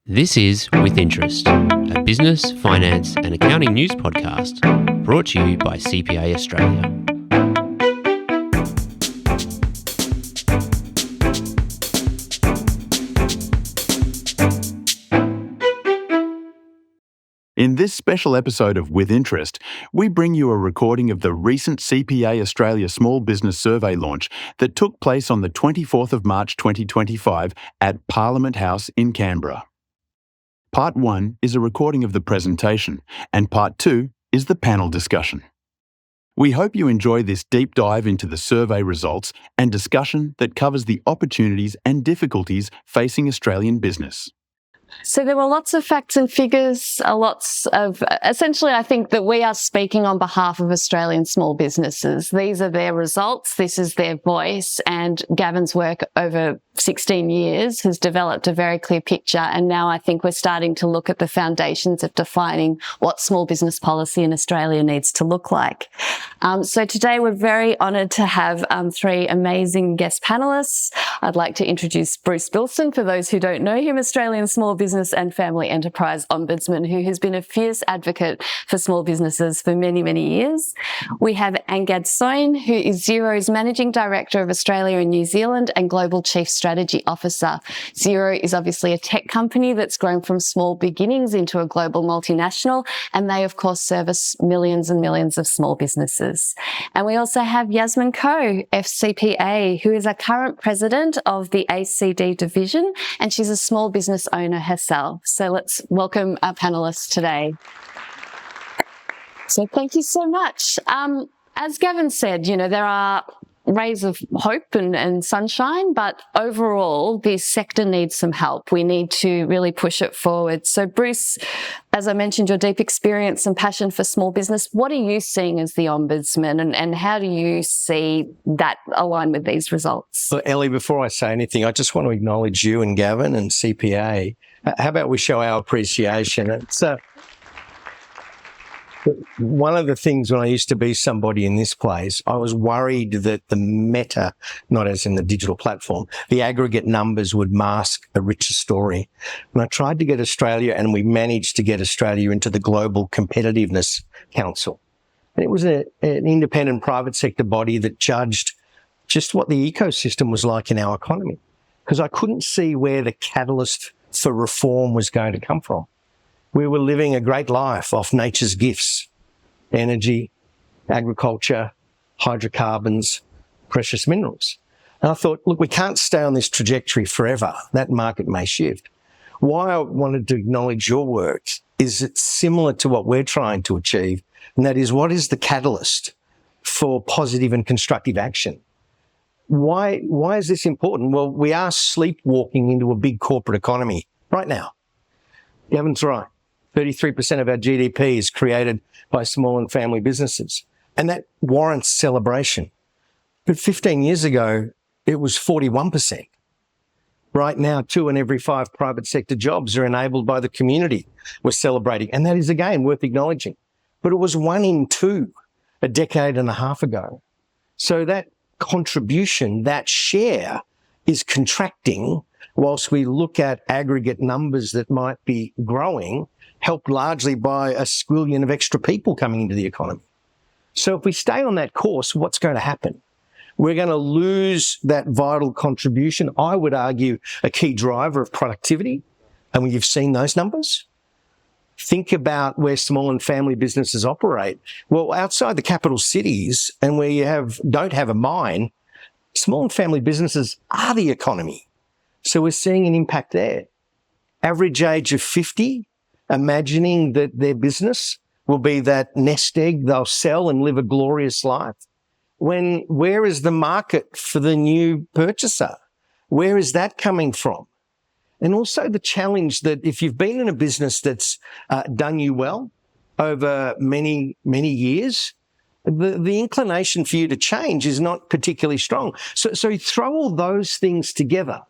This is With Interest, a business, finance and accounting news podcast brought to you by CPA Australia. In this special episode of With Interest, we bring you a recording of the recent CPA Australia Small Business Survey launch that took place on the 24th of March 2025 at Parliament House in Canberra. Part 1 is a recording of the presentation, and Part 2 is the panel discussion. We hope you enjoy this deep dive into the survey results and discussion that covers the opportunities and difficulties facing Australian business. So there were lots of facts and figures, essentially I think that we are speaking on behalf of Australian small businesses. These are their results, this is their voice, and Gavin's work over 16 years has developed a very clear picture, and now I think we're starting to look at the foundations of defining what small business policy in Australia needs to look like. So today we're very honoured to have three amazing guest panellists. I'd like to introduce Bruce Bilson, for those who don't know him, Australian Small Business and Family Enterprise Ombudsman, who has been a fierce advocate for small businesses for many, many years. We have Angad Soin, who is Xero's Managing Director of Australia and New Zealand and Global Chief Strategy Officer. Xero is obviously a tech company that's grown from small beginnings into a global multinational, and they, of course, service millions and millions of small businesses. And we also have Yasmin Koh, FCPA, who is a current president of the ACD division, and she's a small business owner herself. So let's welcome our panellists today. So thank you so much. As Gavin said, there are rays of hope and sunshine, but overall, this sector needs some help. We need to really push it forward. So Bruce, as I mentioned, your deep experience and passion for small business, what are you seeing as the Ombudsman, and how do you see that align with these results? Well, Ellie, before I say anything, I just want to acknowledge you and Gavin and CPA. How about we show our appreciation? It's one of the things when I used to be somebody in this place, I was worried that the meta, not as in the digital platform, the aggregate numbers would mask a richer story. And I tried to get Australia, and we managed to get Australia into the Global Competitiveness Council. And it was an independent private sector body that judged just what the ecosystem was like in our economy, because I couldn't see where the catalyst for reform was going to come from. We were living a great life off nature's gifts: energy, agriculture, hydrocarbons, precious minerals. And I thought, look, we can't stay on this trajectory forever. That market may shift. Why I wanted to acknowledge your work is it's similar to what we're trying to achieve, and that is, what is the catalyst for positive and constructive action? Why is this important? Well, we are sleepwalking into a big corporate economy right now. Gavin's right. 33% of our GDP is created by small and family businesses, and that warrants celebration. But 15 years ago, it was 41%. Right now, 2 in every 5 private sector jobs are enabled by the community. We're celebrating, and that is, again, worth acknowledging. But it was 1 in 2 a decade and a half ago. So that contribution, that share, is contracting whilst we look at aggregate numbers that might be growing, helped largely by a squillion of extra people coming into the economy. So if we stay on that course, what's going to happen? We're going to lose that vital contribution, I would argue, a key driver of productivity. And you've seen those numbers. Think about where small and family businesses operate. Well, outside the capital cities and where you don't have a mine, small and family businesses are the economy. So we're seeing an impact there. Average age of 50, imagining that their business will be that nest egg they'll sell and live a glorious life. Where is the market for the new purchaser? Where is that coming from? And also the challenge that if you've been in a business that's done you well over many, many years, the inclination for you to change is not particularly strong. So you throw all those things together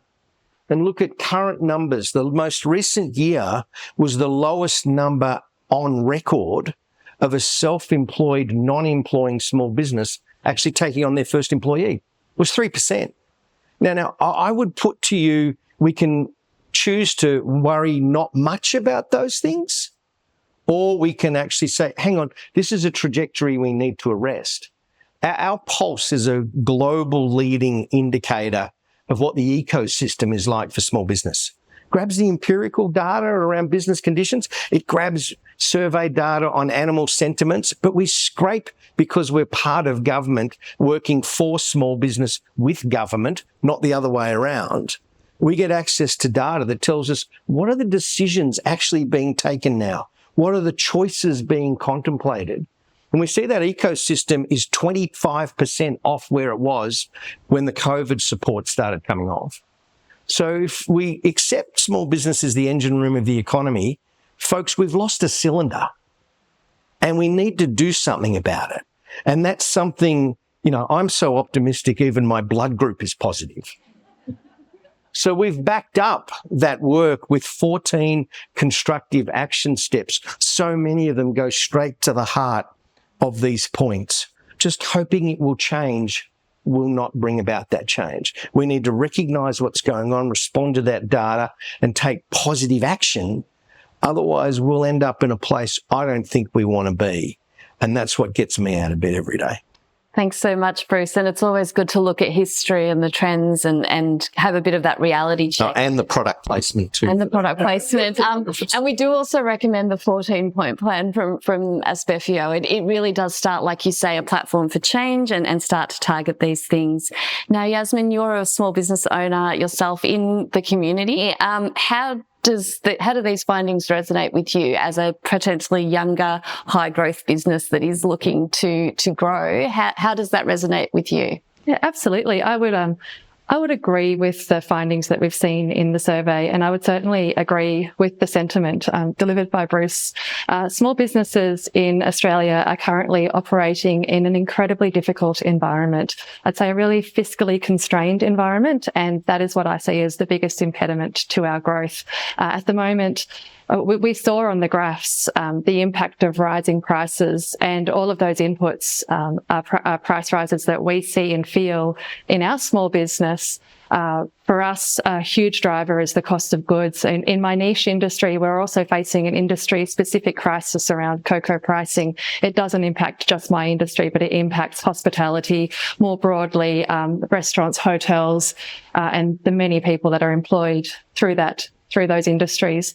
and look at current numbers. The most recent year was the lowest number on record of a self-employed, non-employing small business actually taking on their first employee. It was 3%. Now, I would put to you, we can choose to worry not much about those things, or we can actually say, hang on, this is a trajectory we need to arrest. Our pulse is a global leading indicator of what the ecosystem is like for small business. Grabs the empirical data around business conditions. It grabs survey data on animal sentiments, but we scrape because we're part of government working for small business with government, not the other way around. We get access to data that tells us what are the decisions actually being taken now? What are the choices being contemplated? And we see that ecosystem is 25% off where it was when the COVID support started coming off. So if we accept small business as the engine room of the economy, folks, we've lost a cylinder and we need to do something about it. And that's something, I'm so optimistic, even my blood group is positive. So we've backed up that work with 14 constructive action steps. So many of them go straight to the heart of these points. Just hoping it will change will not bring about that change. We need to recognise what's going on, respond to that data, and take positive action. Otherwise, we'll end up in a place I don't think we want to be. And that's what gets me out of bed every day. Thanks so much, Bruce. And it's always good to look at history and the trends and have a bit of that reality check. And the product placement too. And the product placement. And we do also recommend the 14-point plan from Aspefio. It really does start, like you say, a platform for change and start to target these things. Now, Yasmin, you're a small business owner yourself in the community. How do these findings resonate with you as a potentially younger, high growth business that is looking to grow? How does that resonate with you? Yeah, absolutely. I would agree with the findings that we've seen in the survey, and I would certainly agree with the sentiment delivered by Bruce. Small businesses in Australia are currently operating in an incredibly difficult environment. I'd say a really fiscally constrained environment, and that is what I see as the biggest impediment to our growth. At the moment, we saw on the graphs the impact of rising prices, and all of those inputs are price rises that we see and feel in our small business. For us, a huge driver is the cost of goods. In my niche industry, we're also facing an industry-specific crisis around cocoa pricing. It doesn't impact just my industry, but it impacts hospitality more broadly, restaurants, hotels, and the many people that are employed through those industries.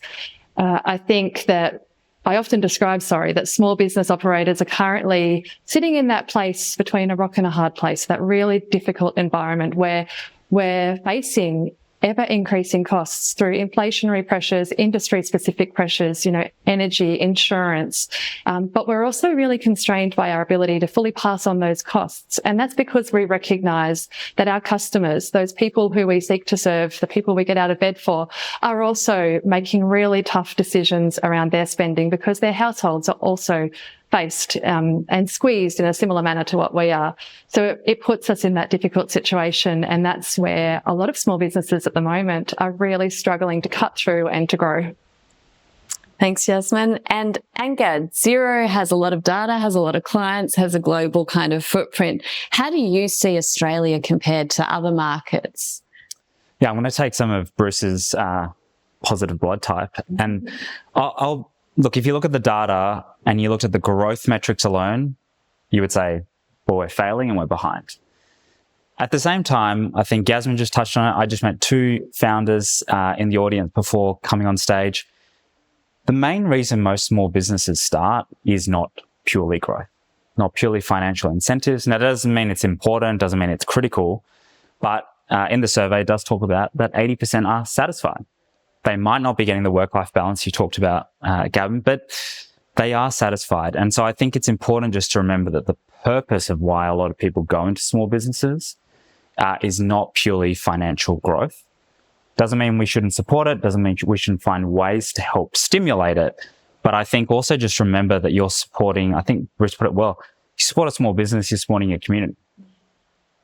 I think that I often describe, that small business operators are currently sitting in that place between a rock and a hard place, that really difficult environment where we're facing ever-increasing costs through inflationary pressures, industry-specific pressures, energy, insurance. But we're also really constrained by our ability to fully pass on those costs. And that's because we recognise that our customers, those people who we seek to serve, the people we get out of bed for, are also making really tough decisions around their spending because their households are also faced and squeezed in a similar manner to what we are. So it puts us in that difficult situation, and that's where a lot of small businesses at the moment are really struggling to cut through and to grow. Thanks, Yasmin. And Angad, Xero has a lot of data, has a lot of clients, has a global kind of footprint. How do you see Australia compared to other markets? Yeah, I'm going to take some of Bruce's positive blood type, and I'll look, if you look at the data and you looked at the growth metrics alone, you would say, well, we're failing and we're behind. At the same time, I think Yasmin just touched on it. I just met two founders in the audience before coming on stage. The main reason most small businesses start is not purely growth, not purely financial incentives. Now, that doesn't mean it's important, doesn't mean it's critical, but in the survey, it does talk about that 80% are satisfied. They might not be getting the work-life balance you talked about, Gavin, but they are satisfied. And so I think it's important just to remember that the purpose of why a lot of people go into small businesses is not purely financial growth. Doesn't mean we shouldn't support it. Doesn't mean we shouldn't find ways to help stimulate it. But I think also just remember that you're supporting, I think Bruce put it well, you support a small business, you're supporting your community.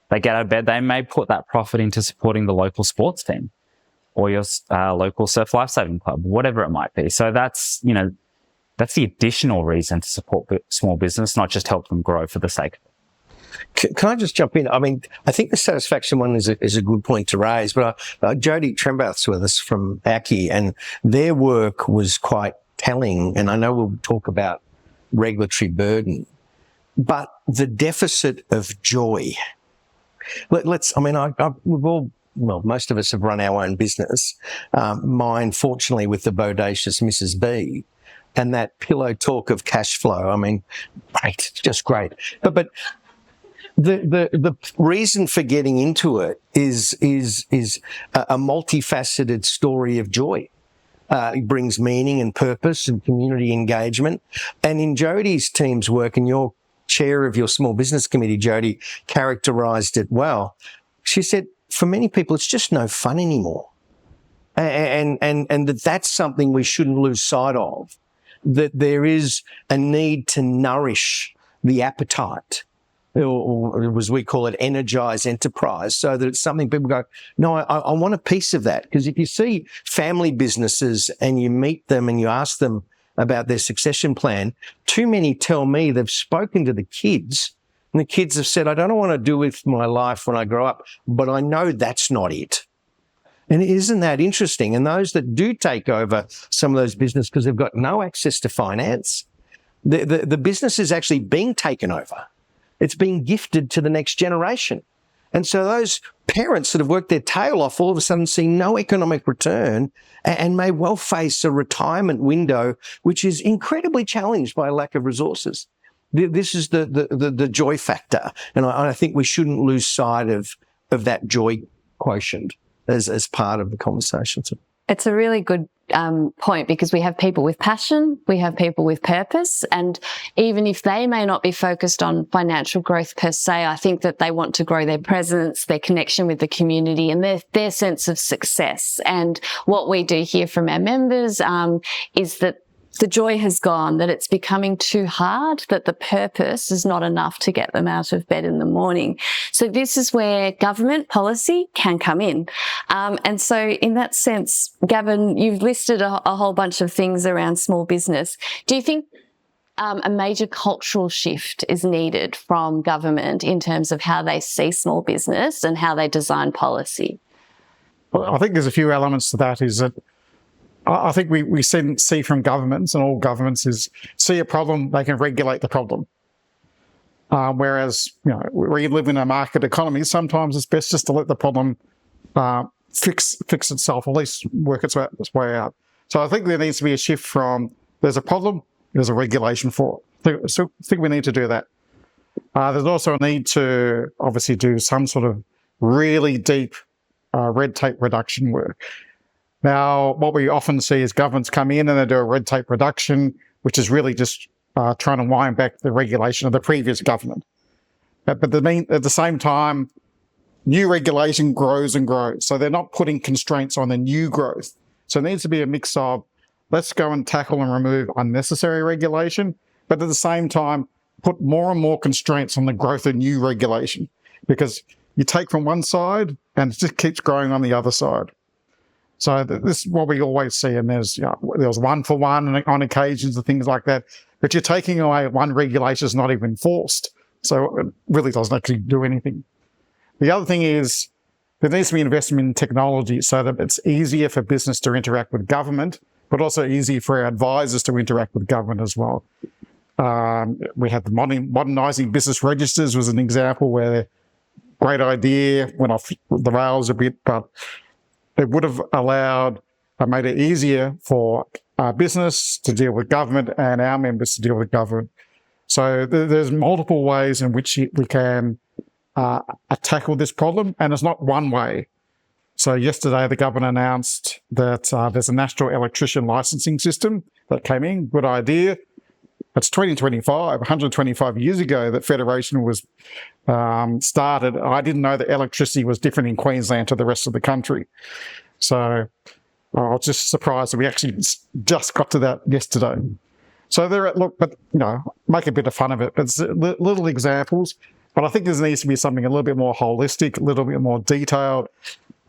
They get out of bed, they may put that profit into supporting the local sports team or your local surf lifesaving club, whatever it might be. So that's the additional reason to support small business, not just help them grow for the sake of it. Can I just jump in? I mean, I think the satisfaction one is a good point to raise, but Jody Trembath's with us from ACCI, and their work was quite telling. And I know we'll talk about regulatory burden, but the deficit of joy. We've all, well, most of us have run our own business. Mine, fortunately, with the bodacious Mrs. B, and that pillow talk of cash flow. I mean, great, just great. But the reason for getting into it is a multifaceted story of joy. It brings meaning and purpose and community engagement. And in Jody's team's work, and your chair of your small business committee, Jody, characterised it well. She said, for many people, it's just no fun anymore. And that's something we shouldn't lose sight of, that there is a need to nourish the appetite, or as we call it, energize enterprise, so that it's something people go, no, I want a piece of that. Because if you see family businesses and you meet them and you ask them about their succession plan, too many tell me they've spoken to the kids and the kids have said, I don't know what to do with my life when I grow up, but I know that's not it. And isn't that interesting? And those that do take over some of those businesses because they've got no access to finance, the business is actually being taken over. It's being gifted to the next generation. And so those parents that have worked their tail off all of a sudden see no economic return and may well face a retirement window which is incredibly challenged by a lack of resources. This is the joy factor. And I think we shouldn't lose sight of that joy quotient as part of the conversation. It's a really good point, because we have people with passion, we have people with purpose, and even if they may not be focused on financial growth per se, I think that they want to grow their presence, their connection with the community, and their sense of success. And what we do hear from our members is that the joy has gone, that it's becoming too hard, that the purpose is not enough to get them out of bed in the morning. So this is where government policy can come in. And so in that sense, Gavin, you've listed a whole bunch of things around small business. Do you think a major cultural shift is needed from government in terms of how they see small business and how they design policy? Well, I think there's a few elements to that. Is that I think we see from governments, and all governments, is see a problem, they can regulate the problem. Whereas, we live in a market economy, sometimes it's best just to let the problem fix itself, or at least work its way out. So I think there needs to be a shift from there's a problem, there's a regulation for it. So I think we need to do that. There's also a need to obviously do some sort of really deep red tape reduction work. Now, what we often see is governments come in and they do a red tape reduction, which is really just trying to wind back the regulation of the previous government. But at the same time, new regulation grows and grows. So they're not putting constraints on the new growth. So there needs to be a mix of let's go and tackle and remove unnecessary regulation, but at the same time, put more and more constraints on the growth of new regulation, because you take from one side and it just keeps growing on the other side. So this is what we always see, and there's one for one on occasions and things like that. But you're taking away one regulation is not even enforced, so it really doesn't actually do anything. The other thing is there needs to be investment in technology so that it's easier for business to interact with government, but also easier for our advisors to interact with government as well. We had the modernising business registers was an example where great idea, went off the rails a bit, but it would have made it easier for our business to deal with government and our members to deal with government. So there's multiple ways in which we can tackle this problem, and it's not one way. So yesterday, the government announced that there's a national electrician licensing system that came in. Good idea. It's 2025, 125 years ago that Federation was started. I didn't know that electricity was different in Queensland to the rest of the country. So I was just surprised that we actually just got to that yesterday. So make a bit of fun of it. It's little examples, but I think there needs to be something a little bit more holistic, a little bit more detailed,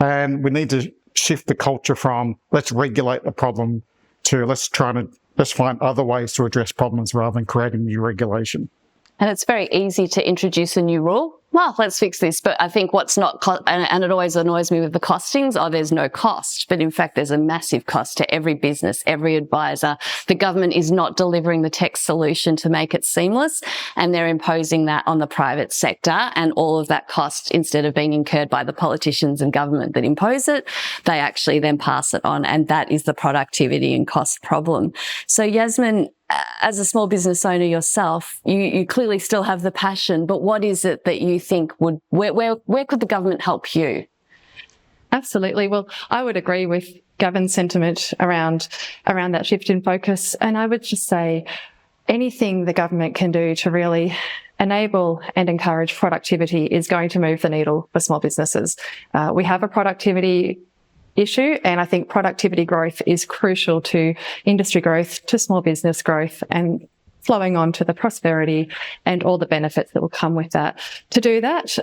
and we need to shift the culture from let's regulate the problem to let's find other ways to address problems rather than creating new regulation. And it's very easy to introduce a new rule. Well, let's fix this. But I think what's not, and it always annoys me with the costings, there's no cost. But in fact, there's a massive cost to every business, every advisor. The government is not delivering the tech solution to make it seamless, and they're imposing that on the private sector. And all of that cost, instead of being incurred by the politicians and government that impose it, they actually then pass it on. And that is the productivity and cost problem. So Yasmin, as a small business owner yourself, you clearly still have the passion, but what is it that you think where could the government help you? Absolutely. Well, I would agree with Gavin's sentiment around that shift in focus. And I would just say anything the government can do to really enable and encourage productivity is going to move the needle for small businesses. We have a productivity issue, and I think productivity growth is crucial to industry growth, to small business growth, and flowing on to the prosperity and all the benefits that will come with that. To do that,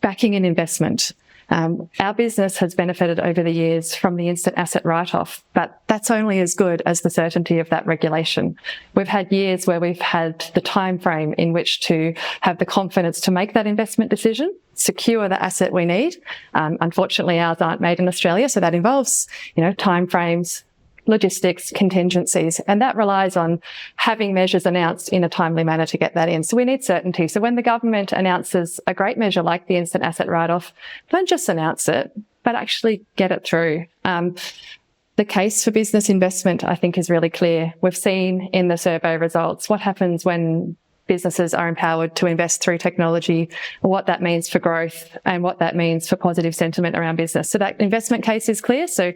backing an investment. Our business has benefited over the years from the instant asset write-off, but that's only as good as the certainty of that regulation. We've had years where we've had the time frame in which to have the confidence to make that investment decision, secure the asset we need. Unfortunately, ours aren't made in Australia, so that involves, time frames, logistics, contingencies, and that relies on having measures announced in a timely manner to get that in. So we need certainty. So when the government announces a great measure like the instant asset write-off, don't just announce it, but actually get it through. The case for business investment, I think, is really clear. We've seen in the survey results what happens when businesses are empowered to invest through technology, what that means for growth and what that means for positive sentiment around business. So that investment case is clear. So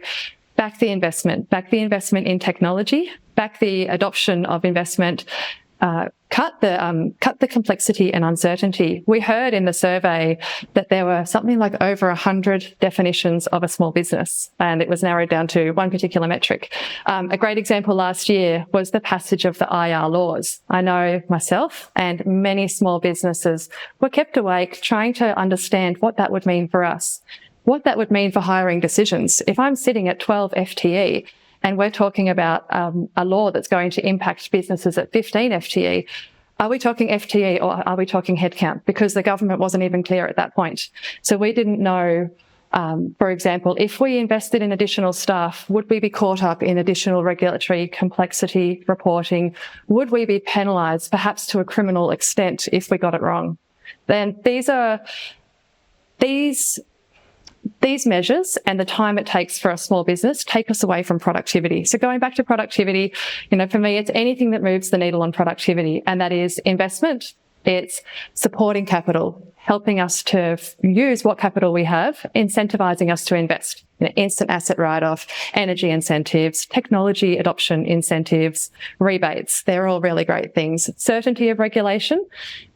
back the investment in technology, back the adoption of investment, cut the complexity and uncertainty. We heard in the survey that there were something like over 100 definitions of a small business, and it was narrowed down to one particular metric. A great example last year was the passage of the IR laws. I know myself and many small businesses were kept awake trying to understand what that would mean for us, what that would mean for hiring decisions. If I'm sitting at 12 FTE and we're talking about a law that's going to impact businesses at 15 FTE, are we talking FTE or are we talking headcount? Because the government wasn't even clear at that point. So we didn't know, for example, if we invested in additional staff, would we be caught up in additional regulatory complexity reporting? Would we be penalised, perhaps to a criminal extent, if we got it wrong? Then these measures and the time it takes for a small business take us away from productivity. So going back to productivity, for me, it's anything that moves the needle on productivity, and that is investment. It's supporting capital, helping us to use what capital we have, incentivizing us to invest. Instant asset write-off, energy incentives, technology adoption incentives, rebates. They're all really great things. Certainty of regulation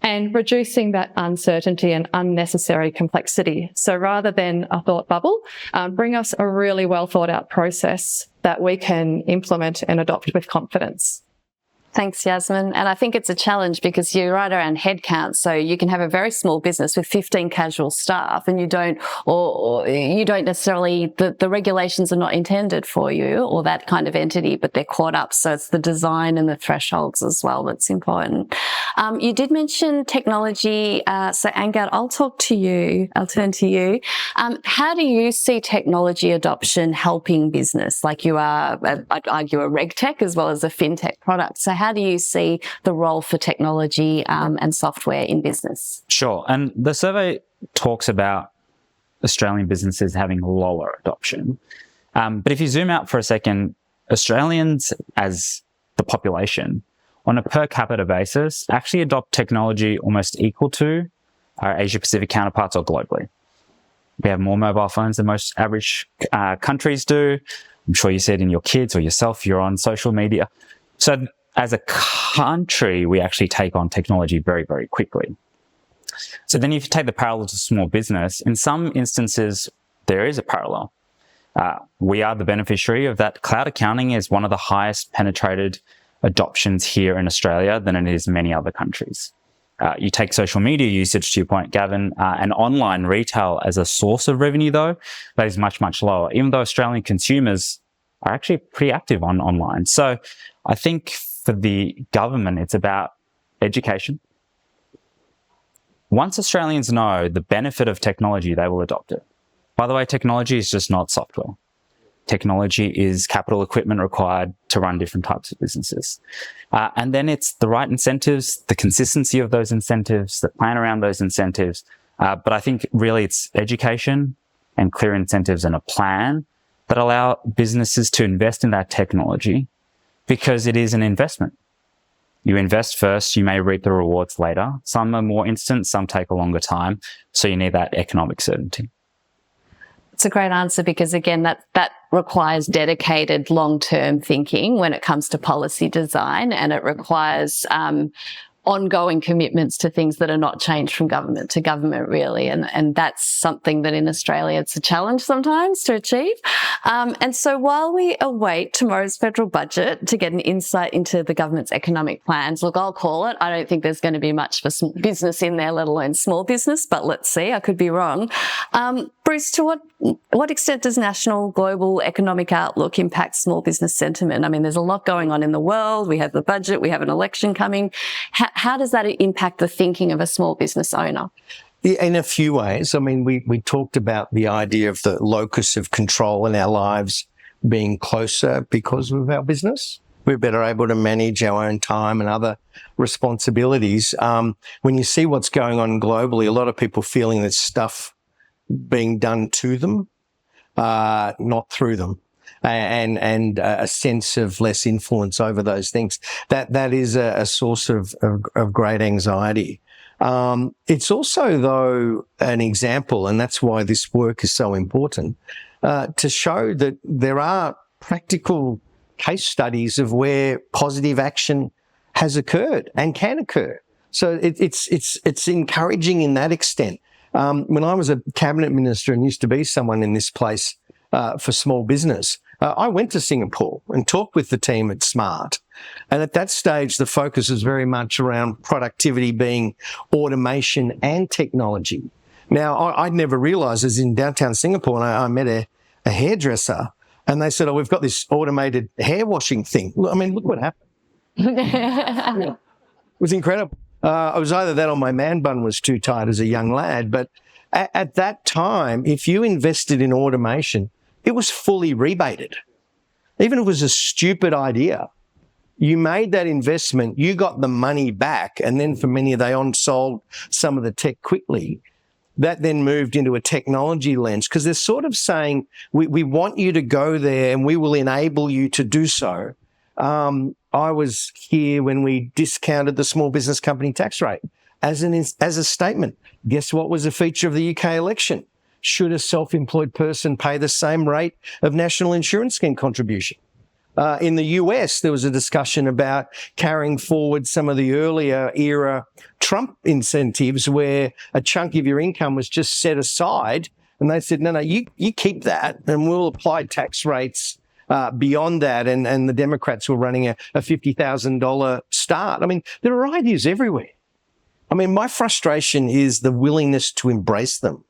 and reducing that uncertainty and unnecessary complexity. So rather than a thought bubble, bring us a really well thought out process that we can implement and adopt with confidence. Thanks, Yasmin. And I think it's a challenge because you're right around headcount. So you can have a very small business with 15 casual staff and you don't necessarily, the regulations are not intended for you or that kind of entity, but they're caught up. So it's the design and the thresholds as well that's important. You did mention technology. So Angad, I'll turn to you. How do you see technology adoption helping business? Like you are, I'd argue, a regtech as well as a fintech product. So how do you see the role for technology and software in business? Sure. And the survey talks about Australian businesses having lower adoption. But if you zoom out for a second, Australians as the population on a per capita basis actually adopt technology almost equal to our Asia Pacific counterparts or globally. We have more mobile phones than most average countries do. I'm sure you see it in your kids or yourself. You're on social media. So as a country, we actually take on technology very, very quickly. So then if you take the parallel to small business, in some instances, there is a parallel. We are the beneficiary of that. Cloud accounting is one of the highest penetrated adoptions here in Australia than it is in many other countries. You take social media usage, to your point, Gavin, and online retail as a source of revenue, though, that is much, much lower, even though Australian consumers are actually pretty active online. So I think for the government, it's about education, once Australians know the benefit of technology, they will adopt it. By the way, technology is just not software. Technology is capital equipment required to run different types of businesses. And then it's the right incentives, the consistency of those incentives, the plan around those incentives. But I think really it's education and clear incentives and a plan that allow businesses to invest in that technology, because it is an investment. You invest first, you may reap the rewards later. Some are more instant, some take a longer time. So you need that economic certainty. It's a great answer, because again, that requires dedicated long-term thinking when it comes to policy design, and it requires ongoing commitments to things that are not changed from government to government, really. And that's something that in Australia, it's a challenge sometimes to achieve. And so while we await tomorrow's federal budget to get an insight into the government's economic plans, look, I'll call it. I don't think there's going to be much for business in there, let alone small business, but let's see, I could be wrong. Bruce, to what extent does national global economic outlook impact small business sentiment? I mean, there's a lot going on in the world. We have the budget, we have an election coming. How does that impact the thinking of a small business owner? In a few ways. I mean, we talked about the idea of the locus of control in our lives being closer because of our business. We're better able to manage our own time and other responsibilities. When you see what's going on globally, a lot of people feeling there's stuff being done to them, not through them. And a sense of less influence over those things. That is a source of great anxiety. It's also, though, an example, and that's why this work is so important, to show that there are practical case studies of where positive action has occurred and can occur. So it's encouraging in that extent. When I was a cabinet minister and used to be someone in this place for small business, I went to Singapore and talked with the team at Smart. And at that stage, the focus was very much around productivity being automation and technology. Now, I'd never realised, as in downtown Singapore, and I met a hairdresser, and they said, "Oh, we've got this automated hair washing thing." I mean, look what happened. It was incredible. It was either that or my man bun was too tight as a young lad. But at that time, if you invested in automation, it was fully rebated. Even if it was a stupid idea, you made that investment, you got the money back, and then for many, they on-sold some of the tech quickly. That then moved into a technology lens, because they're sort of saying, we want you to go there and we will enable you to do so. I was here when we discounted the small business company tax rate as a statement. Guess what was a feature of the UK election? Should a self-employed person pay the same rate of national insurance scheme contribution? In the US, there was a discussion about carrying forward some of the earlier era Trump incentives where a chunk of your income was just set aside. And they said, no, you keep that and we'll apply tax rates beyond that. And the Democrats were running a $50,000 start. I mean, there are ideas everywhere. I mean, my frustration is the willingness to embrace them.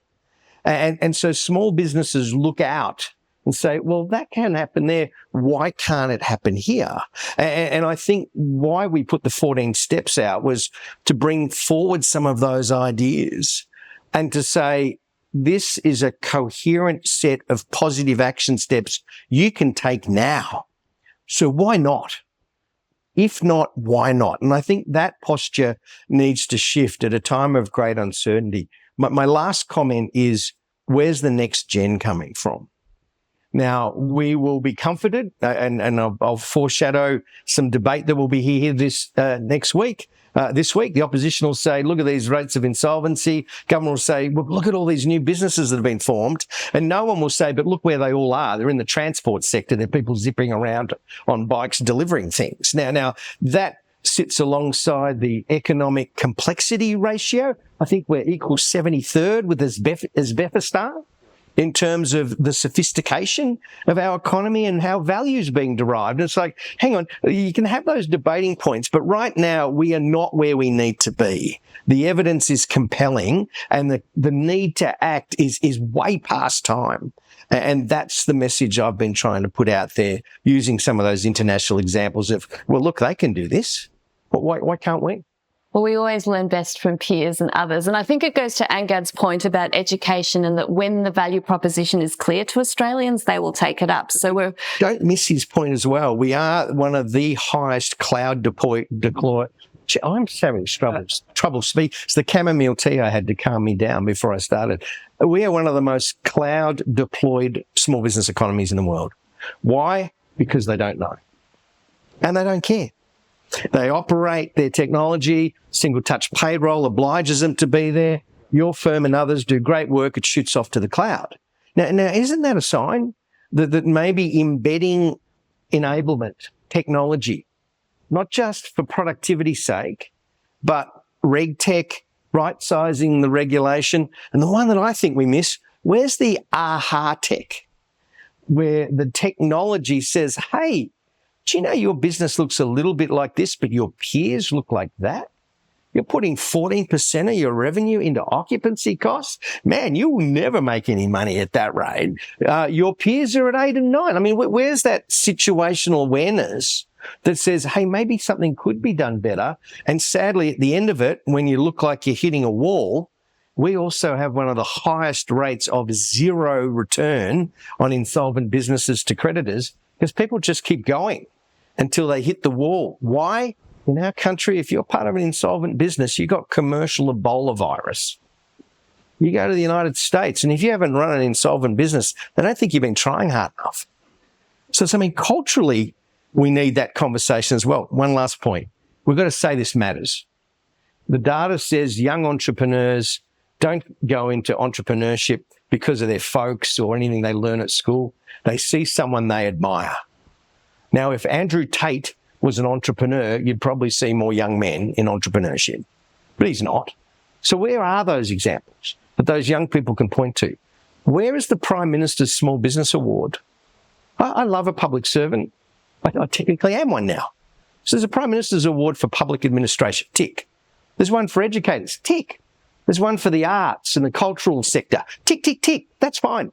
And so small businesses look out and say, well, that can happen there. Why can't it happen here? And I think why we put the 14 steps out was to bring forward some of those ideas and to say, this is a coherent set of positive action steps you can take now. So why not? If not, why not? And I think that posture needs to shift at a time of great uncertainty. My last comment is, where's the next gen coming from? Now, we will be comforted, and I'll foreshadow some debate that will be here this next week. This week, the opposition will say, look at these rates of insolvency. Government will say, well, look at all these new businesses that have been formed. And no one will say, but look where they all are. They're in the transport sector. They're people zipping around on bikes delivering things. Now that sits alongside the economic complexity ratio. I think we're equal 73rd with Uzbekistan in terms of the sophistication of our economy and how value is being derived. And it's like, hang on, you can have those debating points, but right now we are not where we need to be. The evidence is compelling and the need to act is way past time. And that's the message I've been trying to put out there using some of those international examples of, well, look, they can do this, but why can't we? Well, we always learn best from peers and others. And I think it goes to Angad's point about education, and that when the value proposition is clear to Australians, they will take it up. So don't miss his point as well. We are one of the highest cloud deploy. I'm having trouble speaking. It's the chamomile tea I had to calm me down before I started. We are one of the most cloud deployed small business economies in the world. Why? Because they don't know. And they don't care. They operate their technology, single touch payroll obliges them to be there. Your firm and others do great work, it shoots off to the cloud. Now isn't that a sign that maybe embedding enablement, technology, not just for productivity's sake, but reg tech, right-sizing the regulation, and the one that I think we miss, where's the aha tech? Where the technology says, hey, do you know your business looks a little bit like this, but your peers look like that? You're putting 14% of your revenue into occupancy costs? Man, you will never make any money at that rate. Your peers are at 8 and 9. I mean, where's that situational awareness that says, hey, maybe something could be done better? And sadly, at the end of it, when you look like you're hitting a wall, we also have one of the highest rates of zero return on insolvent businesses to creditors, because people just keep going until they hit the wall. Why? In our country, if you're part of an insolvent business, you've got commercial Ebola virus. You go to the United States, and if you haven't run an insolvent business, they don't think you've been trying hard enough. So I mean, culturally, we need that conversation as well. One last point. We've got to say this matters. The data says young entrepreneurs don't go into entrepreneurship because of their folks or anything they learn at school. They see someone they admire. Now, if Andrew Tate was an entrepreneur, you'd probably see more young men in entrepreneurship, but he's not. So where are those examples that those young people can point to? Where is the Prime Minister's Small Business Award? I love a public servant. I technically am one now. So there's a Prime Minister's Award for public administration, tick. There's one for educators, tick. There's one for the arts and the cultural sector, tick, tick, tick. That's fine.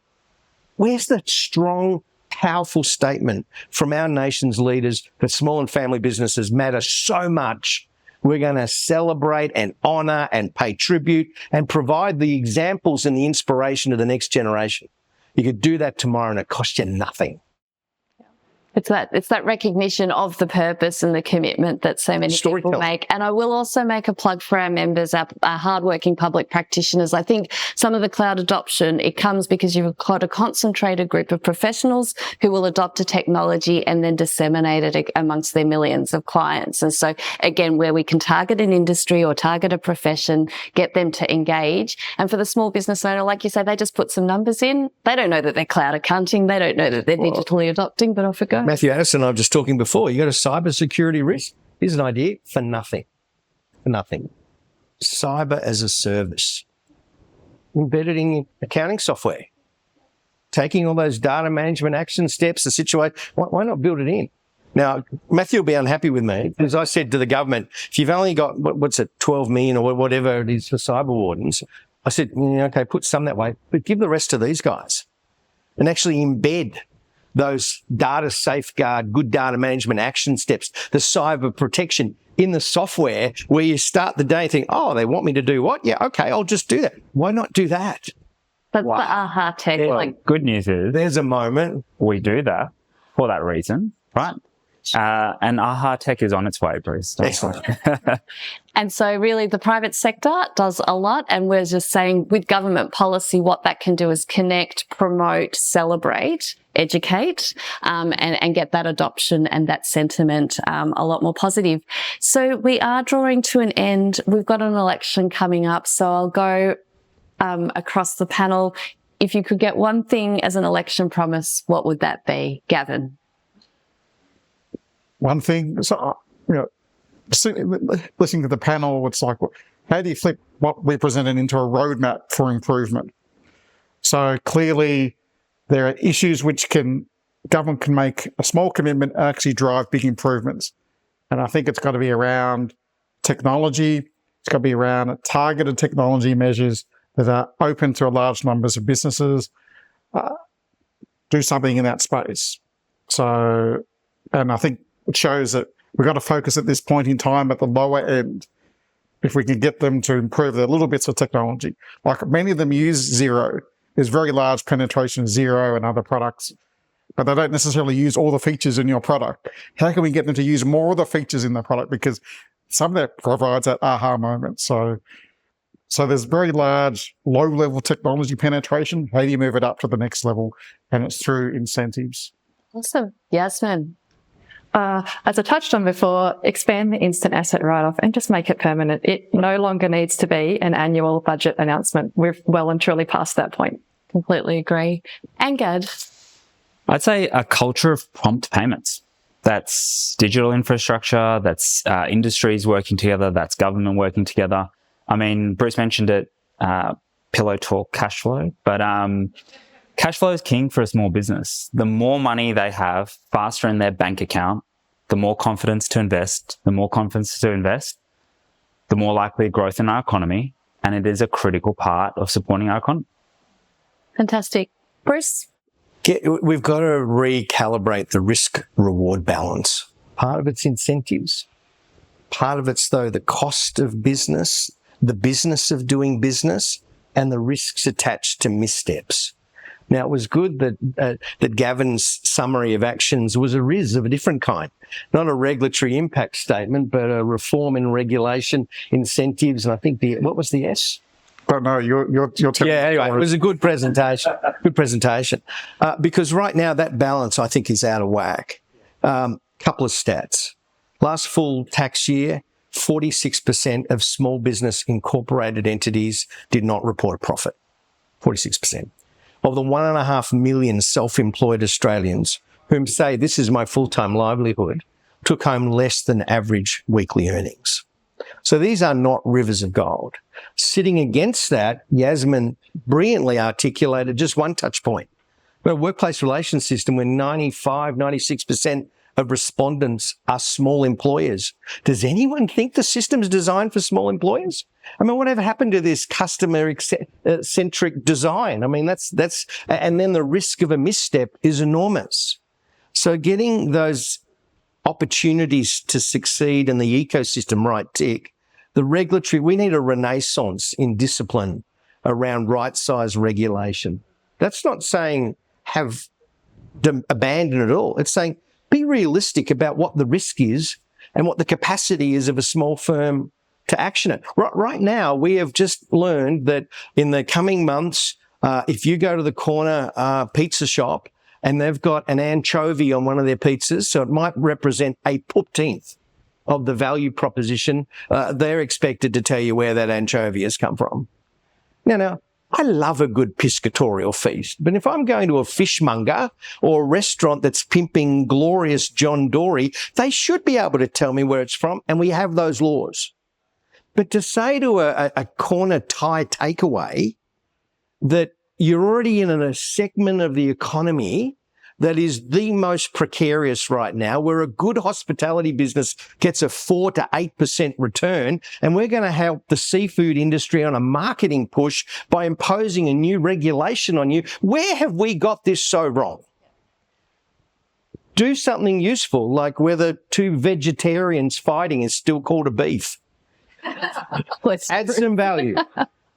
Where's the strong, powerful statement from our nation's leaders that small and family businesses matter so much? We're going to celebrate and honour and pay tribute and provide the examples and the inspiration to the next generation. You could do that tomorrow and it costs you nothing. It's that recognition of the purpose and the commitment that so many people make. And I will also make a plug for our members, our hardworking public practitioners. I think some of the cloud adoption, it comes because you've got a concentrated group of professionals who will adopt a technology and then disseminate it amongst their millions of clients. And so again, where we can target an industry or target a profession, get them to engage. And for the small business owner, like you say, they just put some numbers in. They don't know that they're cloud accounting. They don't know that they're digitally adopting, but off it goes. Matthew Addison and I were just talking before, you got a cyber security risk. Here's an idea for nothing. For nothing. Cyber as a service. Embedded in accounting software. Taking all those data management action steps, the situation, why not build it in? Now, Matthew will be unhappy with me because I said to the government, if you've only got, 12 million or whatever it is for cyber wardens, I said, okay, put some that way, but give the rest to these guys and actually embed those data safeguard, good data management action steps, the cyber protection in the software where you start the day and think, oh, they want me to do what? Yeah, okay, I'll just do that. Why not do that? That's the aha tech. Well, good news is there's a moment we do that for that reason, right? And aha tech is on its way, Bruce. Excellent. And so really the private sector does a lot, and we're just saying with government policy, what that can do is connect, promote, celebrate, educate, and get that adoption and that sentiment a lot more positive. So we are drawing to an end. We've got an election coming up, so I'll go across the panel. If you could get one thing as an election promise, what would that be, Gavin? One thing, so, listening to the panel, it's like, how do you flip what we presented into a roadmap for improvement? So clearly there are issues which government can make a small commitment and actually drive big improvements. And I think it's got to be around technology. It's got to be around targeted technology measures that are open to large numbers of businesses. Do something in that space. So, and I think it shows that we've got to focus at this point in time at the lower end if we can get them to improve their little bits of technology. Like many of them use Xero. There's very large penetration of Xero and other products, but they don't necessarily use all the features in your product. How can we get them to use more of the features in the product? Because some of that provides that aha moment. So there's very large, low-level technology penetration. How do you move it up to the next level? And it's through incentives. Awesome. Yasmin. As I touched on before, expand the instant asset write-off and just make it permanent. It no longer needs to be an annual budget announcement. We're well and truly past that point. Completely agree. And Gad. I'd say a culture of prompt payments. That's digital infrastructure, that's industries working together, that's government working together. I mean, Bruce mentioned it, pillow talk cash flow, but cash flow is king for a small business. The more money they have faster in their bank account, the more confidence to invest, the more likely growth in our economy, and it is a critical part of supporting our economy. Fantastic. Bruce? We've got to recalibrate the risk-reward balance. Part of it's incentives. Part of it's, though, the cost of business, the business of doing business, and the risks attached to missteps. Now, it was good that Gavin's summary of actions was a RIS of a different kind. Not a regulatory impact statement, but a reform in regulation, incentives, and I think what was the S? But no, you're telling Yeah, anyway, it was a good presentation. Because right now that balance, I think, is out of whack. Couple of stats. Last full tax year, 46% of small business incorporated entities did not report a profit. 46%. Of the 1.5 million self-employed Australians whom say this is my full-time livelihood, took home less than average weekly earnings. So these are not rivers of gold. Sitting against that, Yasmin brilliantly articulated just one touch point. We're a workplace relations system where 96% of respondents are small employers. Does anyone think the system's designed for small employers? I mean, whatever happened to this customer-centric design? I mean, and then the risk of a misstep is enormous. So getting those opportunities to succeed in the ecosystem right tick, we need a renaissance in discipline around right-size regulation. That's not saying abandon it all. It's saying be realistic about what the risk is and what the capacity is of a small firm to action it. Right now, we have just learned that in the coming months, if you go to the corner pizza shop and they've got an anchovy on one of their pizzas, so it might represent a 15th of the value proposition, they're expected to tell you where that anchovy has come from. Now, I love a good piscatorial feast, but if I'm going to a fishmonger or a restaurant that's pimping glorious John Dory, they should be able to tell me where it's from, and we have those laws. But to say to a corner Thai takeaway that you're already in a segment of the economy that is the most precarious right now, where a good hospitality business gets a 4 to 8% return, and we're going to help the seafood industry on a marketing push by imposing a new regulation on you. Where have we got this so wrong? Do something useful, like whether two vegetarians fighting is still called a beef. Add some value.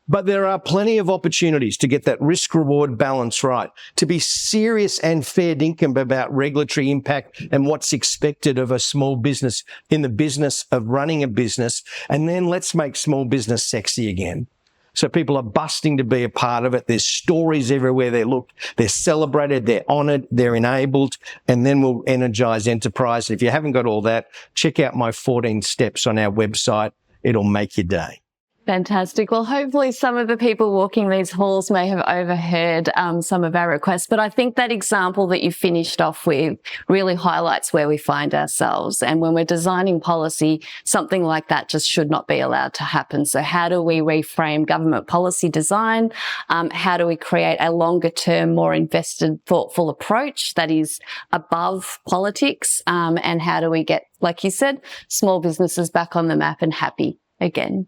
But there are plenty of opportunities to get that risk-reward balance right, to be serious and fair dinkum about regulatory impact and what's expected of a small business in the business of running a business. And then let's make small business sexy again. So people are busting to be a part of it. There's stories everywhere they look. They're celebrated, they're honoured, they're enabled, and then we'll energise enterprise. If you haven't got all that, check out my 14 steps on our website. It'll make your day. Fantastic. Well, hopefully some of the people walking these halls may have overheard some of our requests, but I think that example that you finished off with really highlights where we find ourselves. And when we're designing policy, something like that just should not be allowed to happen. So how do we reframe government policy design? How do we create a longer term, more invested, thoughtful approach that is above politics? And how do we get, like you said, small businesses back on the map and happy again?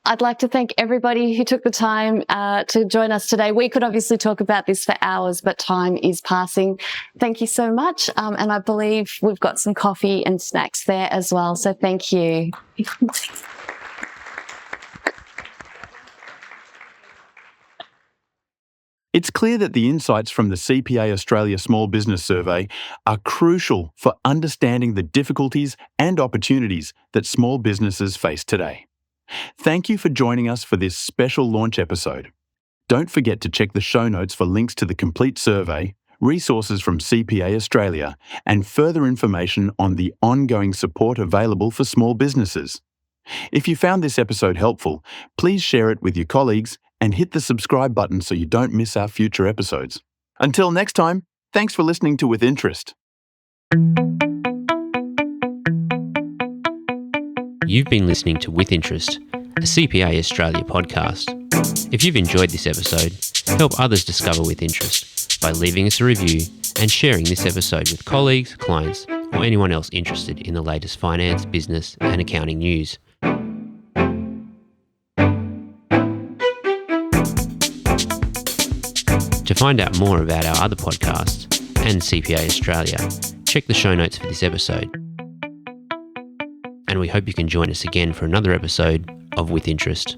I'd like to thank everybody who took the time to join us today. We could obviously talk about this for hours, but time is passing. Thank you so much. And I believe we've got some coffee and snacks there as well. So thank you. It's clear that the insights from the CPA Australia Small Business Survey are crucial for understanding the difficulties and opportunities that small businesses face today. Thank you for joining us for this special launch episode. Don't forget to check the show notes for links to the complete survey, resources from CPA Australia, and further information on the ongoing support available for small businesses. If you found this episode helpful, please share it with your colleagues and hit the subscribe button so you don't miss our future episodes. Until next time, thanks for listening to With Interest. You've been listening to With Interest, a CPA Australia podcast. If you've enjoyed this episode, help others discover With Interest by leaving us a review and sharing this episode with colleagues, clients, or anyone else interested in the latest finance, business, and accounting news. To find out more about our other podcasts and CPA Australia, check the show notes for this episode. And we hope you can join us again for another episode of With Interest.